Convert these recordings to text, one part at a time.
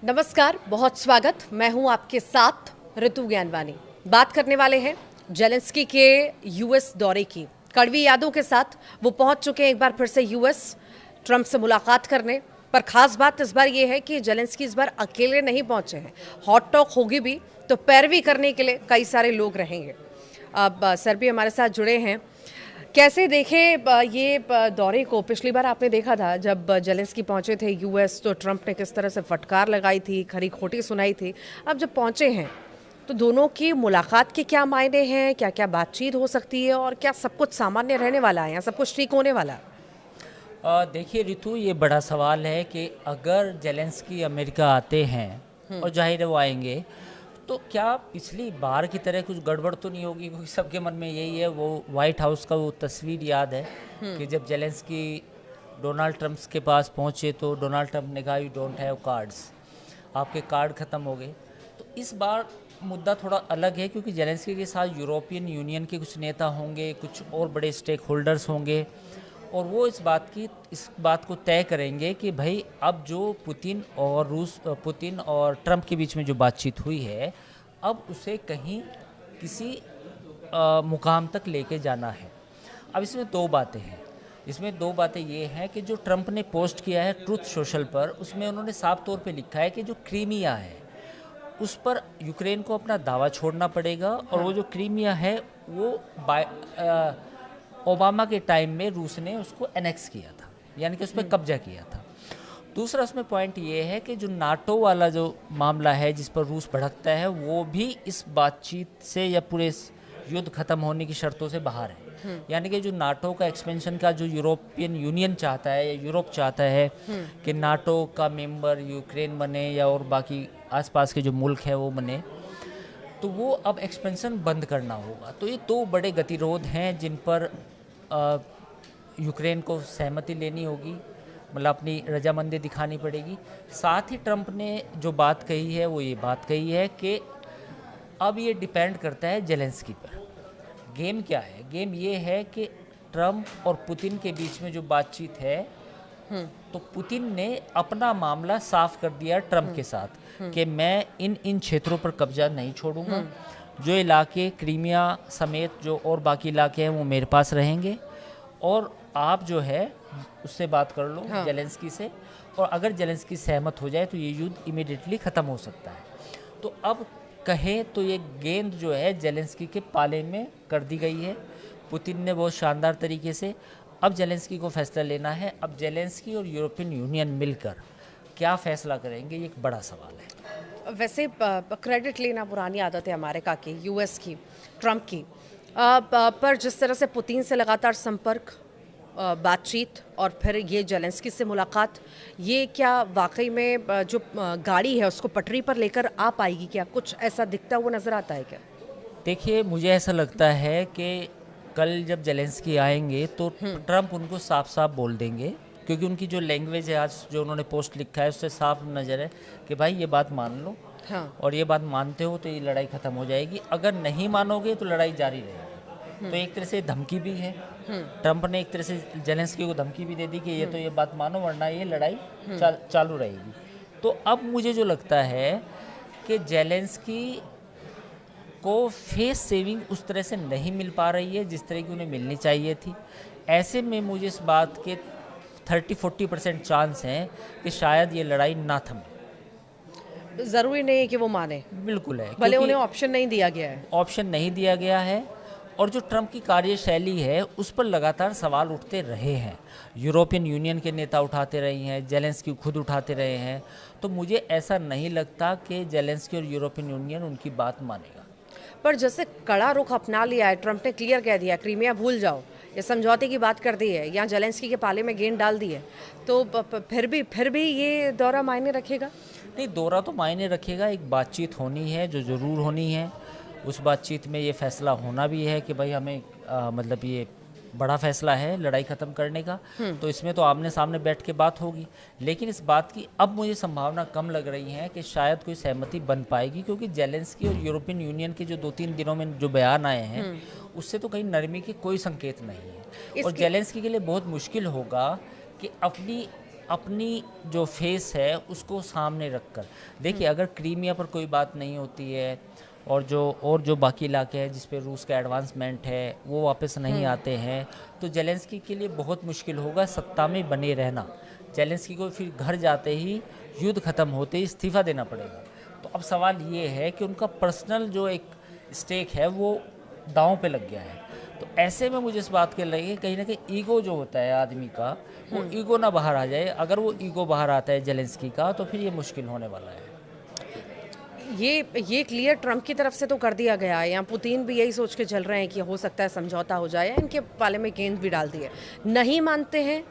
नमस्कार, बहुत स्वागत। मैं हूं आपके साथ ऋतु ज्ञानवानी। बात करने वाले हैं जेलेंस्की के यूएस दौरे की। कड़वी यादों के साथ वो पहुंच चुके हैं एक बार फिर से यूएस, ट्रंप से मुलाकात करने। पर खास बात इस बार ये है कि जेलेंस्की इस बार अकेले नहीं पहुंचे हैं। हॉट टॉक होगी भी तो पैरवी करने के लिए कई सारे लोग रहेंगे। अब सर भी हमारे साथ जुड़े हैं। कैसे देखे ये दौरे को? पिछली बार आपने देखा था जब जेलेंस्की पहुंचे थे यूएस, तो ट्रंप ने किस तरह से फटकार लगाई थी, खरी खोटी सुनाई थी। अब जब पहुंचे हैं तो दोनों की मुलाकात के क्या मायने हैं, क्या क्या बातचीत हो सकती है और क्या सब कुछ सामान्य रहने वाला है या सब कुछ ठीक होने वाला है? देखिए ऋतु, ये बड़ा सवाल है कि अगर जेलेंस्की अमेरिका आते हैं और जाहिर है वो आएंगे, तो क्या पिछली बार की तरह कुछ गड़बड़ तो नहीं होगी? क्योंकि सबके मन में यही है। वो वाइट हाउस का वो तस्वीर याद है कि जब जेलेंस्की डोनाल्ड ट्रंप के पास पहुंचे तो डोनाल्ड ट्रंप ने कहा यू डोंट हैव कार्ड्स, आपके कार्ड ख़त्म हो गए। तो इस बार मुद्दा थोड़ा अलग है क्योंकि जेलेंस्की के साथ यूरोपियन यूनियन के कुछ नेता होंगे, कुछ और बड़े स्टेक होल्डर्स होंगे और वो इस बात को तय करेंगे कि भाई अब जो पुतिन और ट्रंप के बीच में जो बातचीत हुई है, अब उसे कहीं किसी मुकाम तक लेके जाना है। अब इसमें दो बातें हैं। इसमें दो बातें ये हैं कि जो ट्रंप ने पोस्ट किया है ट्रुथ सोशल पर, उसमें उन्होंने साफ तौर पे लिखा है कि जो क्रीमिया है उस पर यूक्रेन को अपना दावा छोड़ना पड़ेगा। और वो जो क्रीमिया है वो ओबामा के टाइम में रूस ने उसको एनेक्स किया था, यानी कि उस पर कब्जा किया था। दूसरा उसमें पॉइंट ये है कि जो नाटो वाला जो मामला है जिस पर रूस भड़कता है, वो भी इस बातचीत से या पूरे युद्ध खत्म होने की शर्तों से बाहर है। यानी कि जो नाटो का एक्सपेंशन का जो यूरोपियन यूनियन चाहता है या यूरोप चाहता है कि नाटो का मेंबर यूक्रेन बने या और बाकी आसपास के जो मुल्क हैं वो बने, तो वो अब एक्सपेंशन बंद करना होगा। तो ये दो बड़े गतिरोध हैं जिन पर यूक्रेन को सहमति लेनी होगी, मतलब अपनी रजामंदी दिखानी पड़ेगी। साथ ही ट्रंप ने जो बात कही है वो ये बात कही है कि अब ये डिपेंड करता है जेलेंस्की पर। गेम क्या है? गेम ये है कि ट्रंप और पुतिन के बीच में जो बातचीत है, तो पुतिन ने अपना मामला साफ कर दिया ट्रंप के साथ कि मैं इन क्षेत्रों पर कब्जा नहीं छोड़ूंगा। जो इलाके क्रीमिया समेत जो और बाकी इलाके हैं वो मेरे पास रहेंगे और आप जो है उससे बात कर लो, हाँ, जेलेंस्की से। और अगर जेलेंस्की सहमत हो जाए तो ये युद्ध इमीडिएटली ख़त्म हो सकता है। तो अब कहें तो ये गेंद जो है जेलेंस्की के पाले में कर दी गई है पुतिन ने बहुत शानदार तरीके से। अब जेलेंस्की को फैसला लेना है। अब जेलेंस्की और यूरोपियन यूनियन मिलकर क्या फैसला करेंगे, ये एक बड़ा सवाल है। वैसे क्रेडिट लेना पुरानी आदत है अमेरिका की, यूएस की, ट्रंप की। पर जिस तरह से पुतिन से लगातार संपर्क, बातचीत और फिर ये जेलेंस्की से मुलाकात, ये क्या वाकई में जो गाड़ी है उसको पटरी पर लेकर आ पाएगी? क्या कुछ ऐसा दिखता हुआ नज़र आता है क्या? देखिए, मुझे ऐसा लगता है कि कल जब जेलेंस्की आएंगे तो ट्रंप उनको साफ साफ बोल देंगे, क्योंकि उनकी जो लैंग्वेज है, आज जो उन्होंने पोस्ट लिखा है उससे साफ नज़र है कि भाई ये बात मान लो, हाँ, और ये बात मानते हो तो ये लड़ाई ख़त्म हो जाएगी, अगर नहीं मानोगे तो लड़ाई जारी रहेगी। तो एक तरह से धमकी भी है। ट्रंप ने एक तरह से जेलेंस्की को धमकी भी दे दी कि ये तो ये बात मानो वरना ये लड़ाई चालू रहेगी। तो अब मुझे जो लगता है कि जेलेंस्की को फेस सेविंग उस तरह से नहीं मिल पा रही है जिस तरह की उन्हें मिलनी चाहिए थी। ऐसे में मुझे इस बात के 30-40% चांस हैं कि शायद ये लड़ाई ना थमे। ज़रूरी नहीं है कि वो माने, बिल्कुल है, भले उन्हें ऑप्शन नहीं दिया गया है। ऑप्शन नहीं दिया गया है और जो ट्रंप की कार्यशैली है उस पर लगातार सवाल उठते रहे हैं। यूरोपियन यूनियन के नेता उठाते रहे हैं, जेलेंस्की खुद उठाते रहे हैं। तो मुझे ऐसा नहीं लगता कि जेलेंस्की और यूरोपियन यूनियन उनकी बात मानेगा। पर जैसे कड़ा रुख अपना लिया है, ट्रंप ने क्लियर कह दिया क्रीमिया भूल जाओ, ये समझौते की बात कर दी है, या जेलेंस्की के पाले में गेंद डाल दी है, तो फिर भी ये दौरा मायने रखेगा? नहीं, दौरा तो मायने रखेगा। एक बातचीत होनी है जो ज़रूर होनी है। उस बातचीत में ये फैसला होना भी है कि भाई हमें मतलब ये बड़ा फैसला है लड़ाई ख़त्म करने का, तो इसमें तो आमने सामने बैठ के बात होगी। लेकिन इस बात की अब मुझे संभावना कम लग रही है कि शायद कोई सहमति बन पाएगी, क्योंकि जेलेंस्की और यूरोपियन यूनियन के जो 2-3 दिनों में जो बयान आए हैं उससे तो कहीं नरमी के कोई संकेत नहीं है। और जेलेंस्की के लिए बहुत मुश्किल होगा कि अपनी अपनी जो फेस है उसको सामने रखकर, देखिए अगर क्रीमिया पर कोई बात नहीं होती है और जो बाकी इलाके हैं जिस पे रूस का एडवांसमेंट है वो वापस नहीं आते हैं, तो जेलेंस्की के लिए बहुत मुश्किल होगा सत्ता में बने रहना। जेलेंस्की को फिर घर जाते ही, युद्ध खत्म होते ही इस्तीफ़ा देना पड़ेगा। तो अब सवाल ये है कि उनका पर्सनल जो एक स्टेक है वो दांव पे लग गया है। तो ऐसे में मुझे इस बात के लगे कहीं ना कहीं ईगो जो होता है आदमी का, वो ईगो ना बाहर आ जाए। अगर वो ईगो बाहर आता है जेलेंस्की का, तो फिर ये मुश्किल होने वाला है। ये क्लियर ट्रम्प की तरफ से तो कर दिया गया है। यहाँ पुतिन भी यही सोच के चल रहे हैं कि हो सकता है समझौता हो जाए, इनके पाले में गेंद भी डाल दी है। नहीं मानते हैं,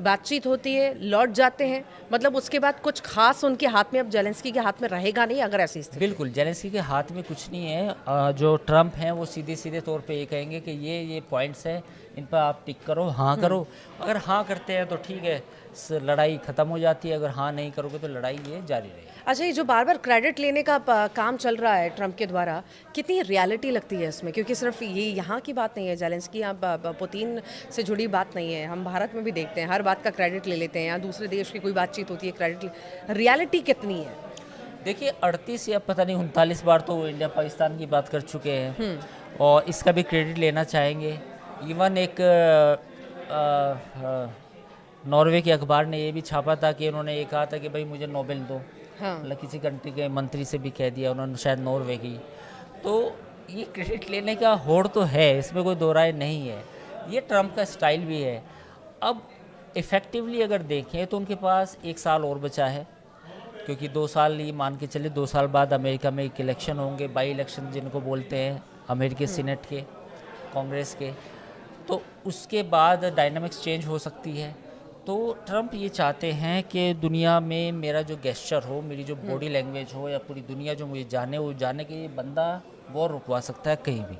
बातचीत होती है, लौट जाते हैं, मतलब उसके बाद कुछ खास उनके हाथ में, अब जेलेंस्की के हाथ में रहेगा नहीं अगर ऐसी स्थिति। बिल्कुल, जेलेंस्की के हाथ में कुछ नहीं है। जो ट्रम्प हैं वो सीधे सीधे तौर पे ये कहेंगे कि ये पॉइंट्स हैं, इन पर आप टिक करो, हाँ करो। अगर हाँ करते हैं तो ठीक है, लड़ाई ख़त्म हो जाती है। अगर हाँ नहीं करोगे तो लड़ाई ये जारी रहेगी। अच्छा, ये जो बार बार क्रेडिट लेने का काम चल रहा है ट्रम्प के द्वारा, कितनी रियलिटी लगती है इसमें? क्योंकि सिर्फ ये यहाँ की बात नहीं है, जेलेंस्की अब पुतिन से जुड़ी बात नहीं है। हम भारत में भी देखते हैं, हर बात का क्रेडिट ले लेते हैं। यहाँ दूसरे देश की कोई बातचीत होती है, क्रेडिट, रियलिटी कितनी है? देखिए 38 या पता नहीं 39 बार तो वो इंडिया पाकिस्तान की बात कर चुके हैं और इसका भी क्रेडिट लेना चाहेंगे। इवन एक नॉर्वे के अखबार ने ये भी छापा था कि उन्होंने ये कहा था कि भाई मुझे नोबेल दो। हाँ। मतलब किसी कंट्री के मंत्री से भी कह दिया उन्होंने, शायद नॉर्वे की। तो ये क्रेडिट लेने का होड़ तो है, इसमें कोई दो राय नहीं है। ये ट्रम्प का स्टाइल भी है। अब इफ़ेक्टिवली अगर देखें तो उनके पास 1 साल और बचा है, क्योंकि 2 साल, ये मान के चले 2 साल बाद अमेरिका में एक इलेक्शन होंगे, बाई इलेक्शन जिनको बोलते हैं, अमेरिकी सीनेट के, कांग्रेस के। तो उसके बाद डायनामिक्स चेंज हो सकती है। तो ट्रम्प ये चाहते हैं कि दुनिया में मेरा जो गेस्चर हो, मेरी जो बॉडी लैंग्वेज हो, या पूरी दुनिया जो मुझे जाने, वो जाने के बंदा वॉर रुकवा सकता है कहीं भी,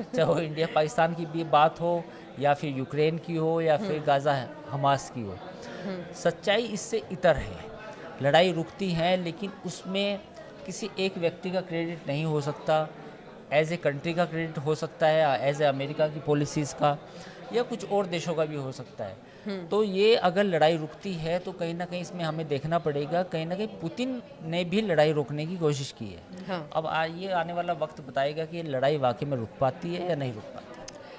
चाहे वो इंडिया पाकिस्तान की भी बात हो या फिर यूक्रेन की हो या फिर गाज़ा हमास की हो। सच्चाई इससे इतर है, लड़ाई रुकती है लेकिन उसमें किसी एक व्यक्ति का क्रेडिट नहीं हो सकता, एज ए कंट्री का क्रेडिट हो सकता है, एज ए अमेरिका की पॉलिसीज़ का, या कुछ और देशों का भी हो सकता है। तो ये अगर लड़ाई रुकती है तो कहीं ना कहीं इसमें हमें देखना पड़ेगा, कहीं ना कहीं पुतिन ने भी लड़ाई रोकने की कोशिश की है। हाँ। अब ये आने वाला वक्त बताएगा कि ये लड़ाई वाकई में रुक पाती है या नहीं रुक पाती।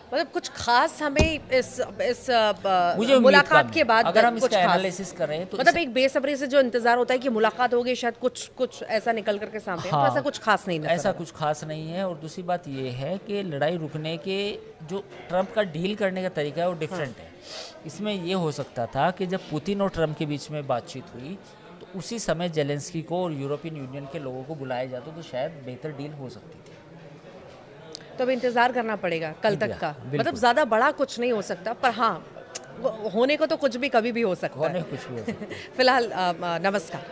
मतलब कुछ खास हमें इस मुझे मुलाकात के बाद अगर हम कुछ इसका खास, एनालिसिस करें तो मतलब एक बेसब्री से जो इंतजार होता है कि मुलाकात होगी, शायद कुछ ऐसा निकल करके सामने, हाँ, तो ऐसा कुछ खास नहीं नजर ऐसा आ रहा। कुछ खास नहीं है। और दूसरी बात ये है कि लड़ाई रुकने के जो ट्रम्प का डील करने का तरीका है वो डिफरेंट है। इसमें ये हो सकता था कि जब पुतिन और ट्रम्प के बीच में बातचीत हुई तो उसी समय जेलेंस्की को और यूरोपियन यूनियन के लोगों को बुलाया जाता तो शायद बेहतर डील हो सकती थी। तो अब इंतजार करना पड़ेगा कल तक का, मतलब ज्यादा बड़ा कुछ नहीं हो सकता, पर हाँ होने को तो कुछ भी कभी भी हो सकता है। होने कुछ भी हो सकता है। फिलहाल नमस्कार।